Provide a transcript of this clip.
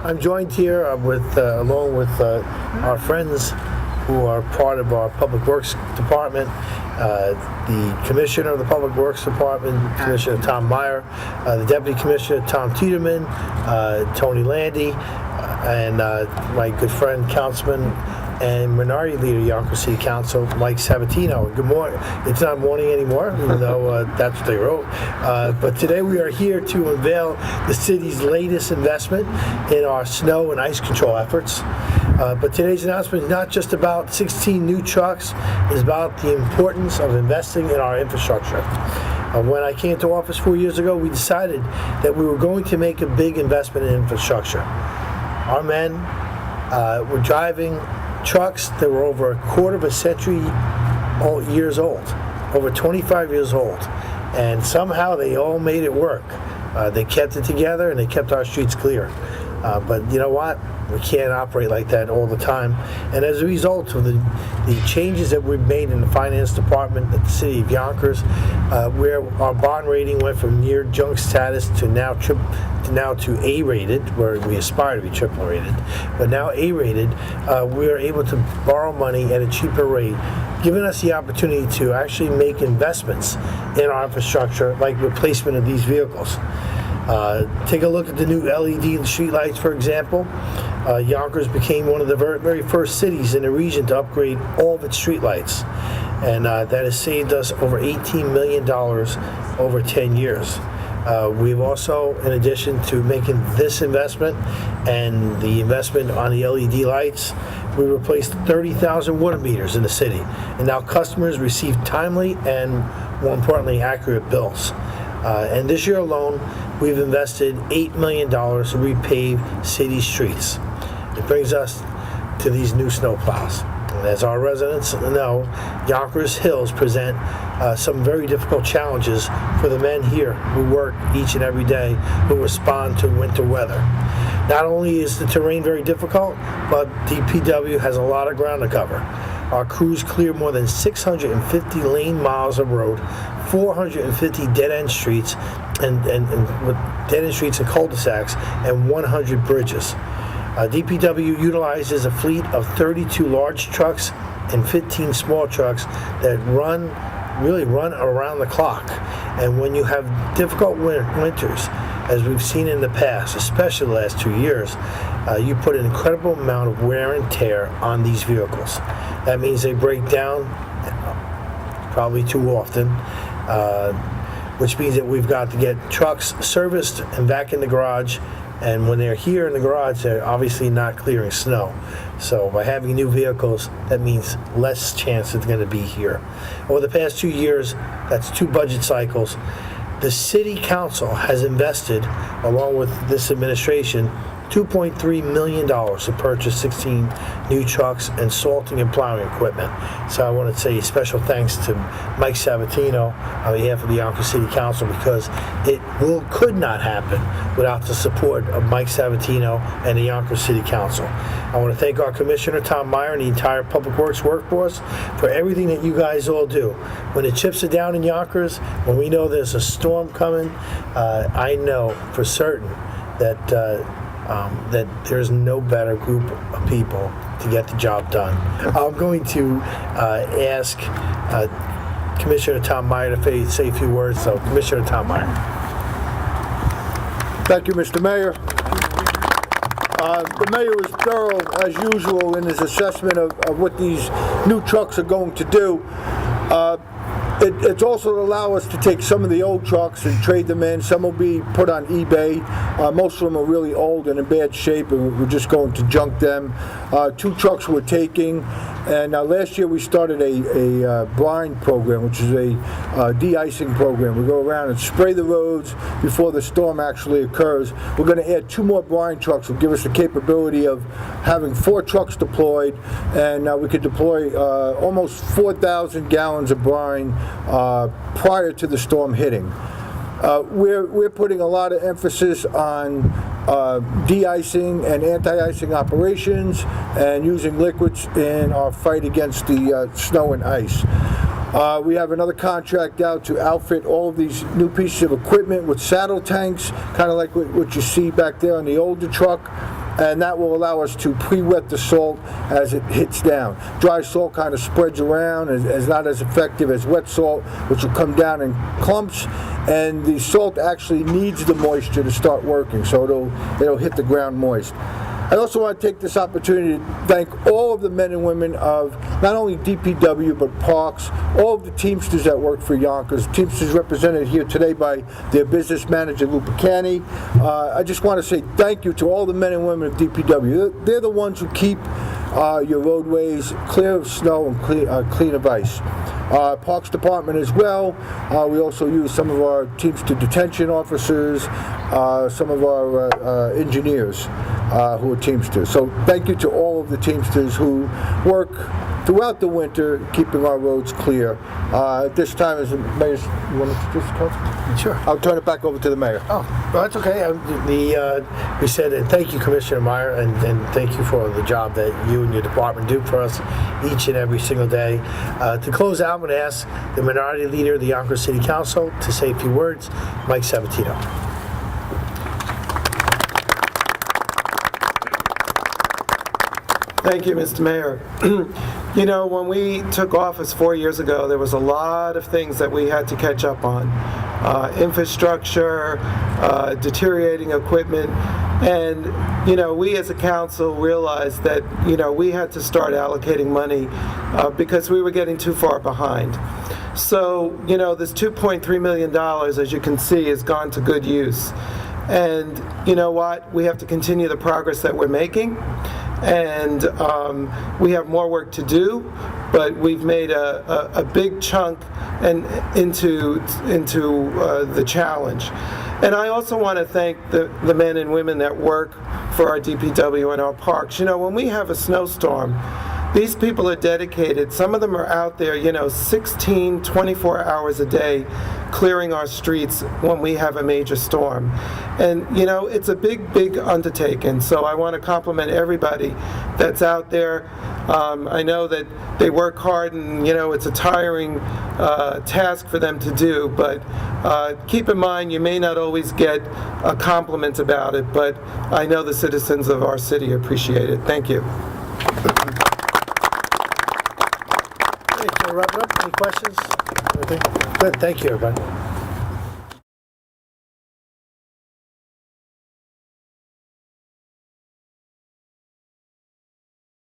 I'm joined here along with our friends who are part of our Public Works Department, the Commissioner of the Public Works Department, Commissioner Tom Meyer, the Deputy Commissioner Tom Tiedemann, Tony Landy, and my good friend Councilman and Minority Leader, Yonkers City Council, Mike Sabatino. Good morning. It's not morning anymore, even though that's what they wrote. But today we are here to unveil the city's latest investment in our snow and ice control efforts. But today's announcement is not just about 16 new trucks, it's about the importance of investing in our infrastructure. When I came to office 4 years ago, we decided that we were going to make a big investment in infrastructure. Our men were driving trucks that were over a quarter of a century years old, over 25 years old, and somehow they all made it work. They kept it together and they kept our streets clear. But you know what? We can't operate like that all the time. And as a result of the changes that we've made in the finance department at the city of Yonkers, where our bond rating went from near junk status to now to A-rated, where we aspire to be triple rated, but now A-rated, we are able to borrow money at a cheaper rate, giving us the opportunity to actually make investments in our infrastructure, like replacement of these vehicles. Take a look at the new LED streetlights, for example. Yonkers became one of the very first cities in the region to upgrade all of its streetlights, and that has saved us over $18 million over 10 years. We've also, in addition to making this investment and the investment on the LED lights, we replaced 30,000 water meters in the city, and now customers receive timely and, more importantly, accurate bills. And this year alone, we've invested $8 million to repave city streets. It brings us to these new snow plows. And as our residents know, Yonkers Hills present some very difficult challenges for the men here who work each and every day, who respond to winter weather. Not only is the terrain very difficult, but DPW has a lot of ground to cover. Our crews clear more than 650 lane miles of road, 450 dead-end streets, and with dead-end streets and cul-de-sacs, and 100 bridges. DPW utilizes a fleet of 32 large trucks and 15 small trucks that really run around the clock. And when you have difficult winters, as we've seen in the past, especially the last 2 years, you put an incredible amount of wear and tear on these vehicles. That means they break down probably too often, which means that we've got to get trucks serviced and back in the garage. And when they're here in the garage, they're obviously not clearing snow. So by having new vehicles, that means less chance that they're going to be here. Over the past 2 years, that's 2 budget cycles, the City Council has invested, along with this administration, $2.3 million to purchase 16 new trucks and salting and plowing equipment. So I want to say special thanks to Mike Sabatino on behalf of the Yonkers City Council, because it could not happen without the support of Mike Sabatino and the Yonkers City Council. I want to thank our Commissioner Tom Meyer and the entire Public Works workforce for everything that you guys all do. When the chips are down in Yonkers, when we know there's a storm coming, I know for certain that that there's no better group of people to get the job done. I'm going to ask Commissioner Tom Meyer to say a few words. So, Commissioner Tom Meyer. Thank you, Mr. Mayor. The mayor was thorough, as usual, in his assessment of what these new trucks are going to do. It's also to allow us to take some of the old trucks and trade them in. Some will be put on eBay. Most of them are really old and in bad shape, and we're just going to junk them. 2 trucks we're taking, and last year we started a brine program, which is a de-icing program. We go around and spray the roads before the storm actually occurs. We're going to add 2 more brine trucks, will give us the capability of having 4 trucks deployed, and we could deploy almost 4,000 gallons of brine prior to the storm hitting. We're putting a lot of emphasis on de-icing and anti-icing operations and using liquids in our fight against the snow and ice. We have another contract out to outfit all of these new pieces of equipment with saddle tanks, kind of like what you see back there on the older truck. and that will allow us to pre-wet the salt as it hits down. Dry salt kind of spreads around and is not as effective as wet salt, which will come down in clumps, and the salt actually needs the moisture to start working, so it'll hit the ground moist. I also want to take this opportunity to thank all of the men and women of not only DPW but Parks, all of the Teamsters that work for Yonkers. Teamsters represented here today by their business manager, Lou Picani. I just want to say thank you to all the men and women of DPW. They're the ones who keep your roadways clear of snow and clean of ice. Parks Department as well. We also use some of our Teamster detention officers, some of our engineers who are Teamsters. So thank you to all of the Teamsters who work throughout the winter keeping our roads clear. At this time, as the mayor, you want to introduce the council? Sure. I'll turn it back over to the mayor. Oh, well, that's okay. We said thank you, Commissioner Meyer, and thank you for the job that you and your department do for us each and every single day. To close out, I'm going to ask the Minority Leader of the Yonkers City Council to say a few words, Mike Sabatino. Thank you, Mr. Mayor. You know, when we took office 4 years ago, there was a lot of things that we had to catch up on. Infrastructure, deteriorating equipment, and, you know, we as a council realized that, you know, we had to start allocating money because we were getting too far behind. So, you know, this $2.3 million, as you can see, has gone to good use. And you know what? We have to continue the progress that we're making. And we have more work to do, but we've made a big chunk into the challenge. And I also want to thank the men and women that work for our DPW and our parks. You know, when we have a snowstorm, these people are dedicated. Some of them are out there, you know, 16, 24 hours a day clearing our streets when we have a major storm. And, you know, it's a big, big undertaking. So I want to compliment everybody that's out there. I know that they work hard and, you know, it's a tiring task for them to do. But keep in mind, you may not always get a compliment about it, but I know the citizens of our city appreciate it. Thank you. Wrap it up. Any questions? Good. Thank you, everybody.